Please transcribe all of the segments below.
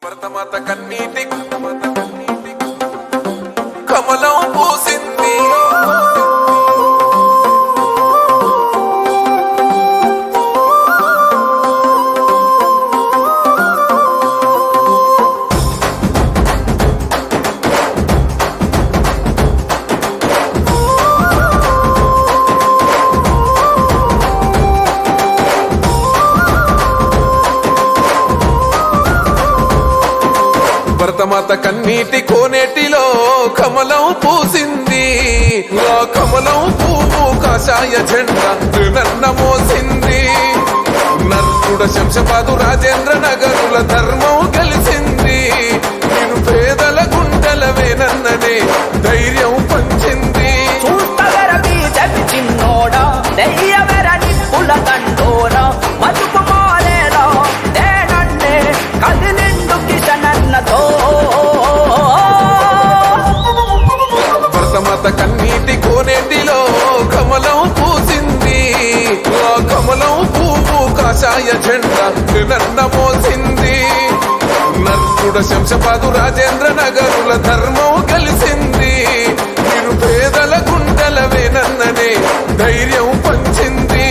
భరతమాత కన్నీటి కమలం పూసింది. భరతమాత కన్నీటి కోనేటిలో కమలం పూసింది. ఆ కమలం పువ్వు కాషాయ జెండా నన్న మోసింది. నర్కుడ శంషపాదు రాజేంద్ర నగరుల ధర్మం గెలిచింది. నేను పేదల గుండెలవే నన్ననే ధైర్యం పంచింది. భరతమాత కన్నీటి కోనేటిలో కమలం పూసింది. ఆ కమలం పువ్వు కాషాయ జెండా నన్న మోసింది. నర్కుడ శంషపాదు రాజేంద్ర నగరుల ధర్మం గెలిచింది. నేను పేదల గుండెలవే నన్ననే ధైర్యం పంచింది.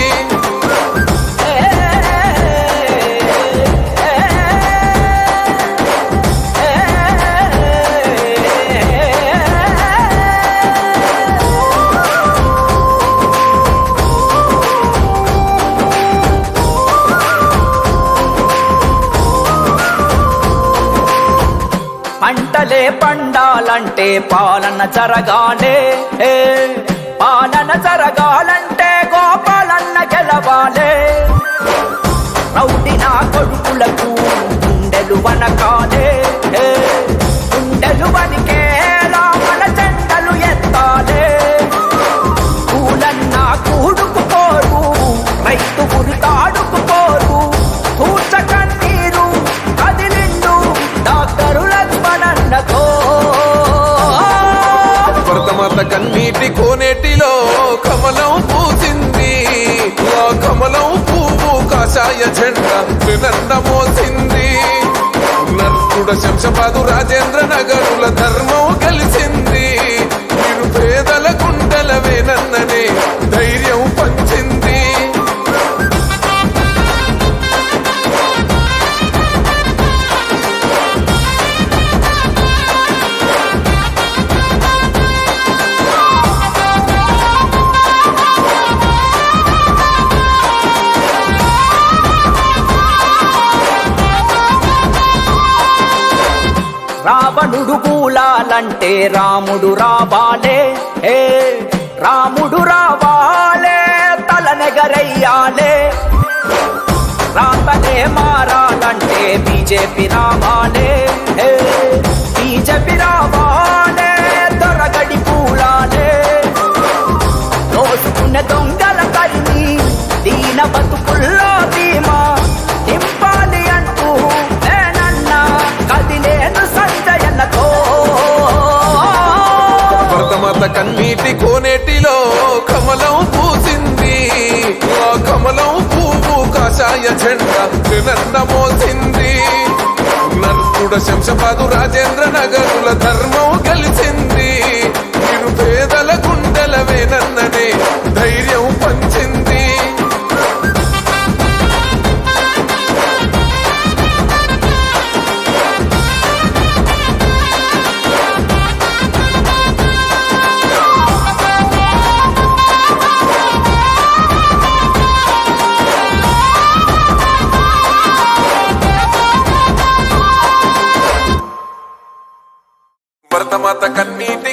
పంటలే పండాలంటే పాలన జరగాలే, పాలన జరగాలంటే గోపాలన్న గెలవాలే. రౌడి నా కొడుకులకు గుండెలు వనకాలే, గుండెలు వనికేలా మన జెండలు ఎత్తాలే. కూలన్నా కూడుకుపోరు, రైతు గురితాడుకుపోరు. కూర్చకన్నీరు కదిలిండు డాక్టరు లక్ష్మణన్నతో. భరతమాత కన్నీటి కోనేటిలో కమలం పూసింది. ఆ కమలం పువ్వు కాషాయ జెండా నన్న మోసింది. నర్కుడ శంషపాదు రాజేంద్ర నగరుల ధర్మం గెలిచింది. నేను పేదల గుండెలవే నన్ననే ధైర్యం పంచింది. రావణుడు కూలాలంటే రాముడు రావాలే, రాముడు రావాలే, తలనెగరయ్యాలే. రాతలే మారాలంటే బీజేపీ రావాలే, బీజేపీ రావాలే, దొరగడి కూలాలే. దోసుకున్న దొంగల తరిమి దీన బతుకుల్లో ధీమా నింపాలి అంటూ నేనన్నా కదిలేను సంజయన్నతో. భరతమాత కన్నీటి కోనేటిలో కమలం పూసింది. ఆ కమలం పువ్వు కాషాయ జెండా నన్న మోసింది. నర్కుడ శంషపాదు రాజేంద్ర నగరుల ధర్మం గెలిచింది. నేను పేదల గుండెలవే నన్ననే ధైర్యం పంచింది. భరతమాత కన్నీటి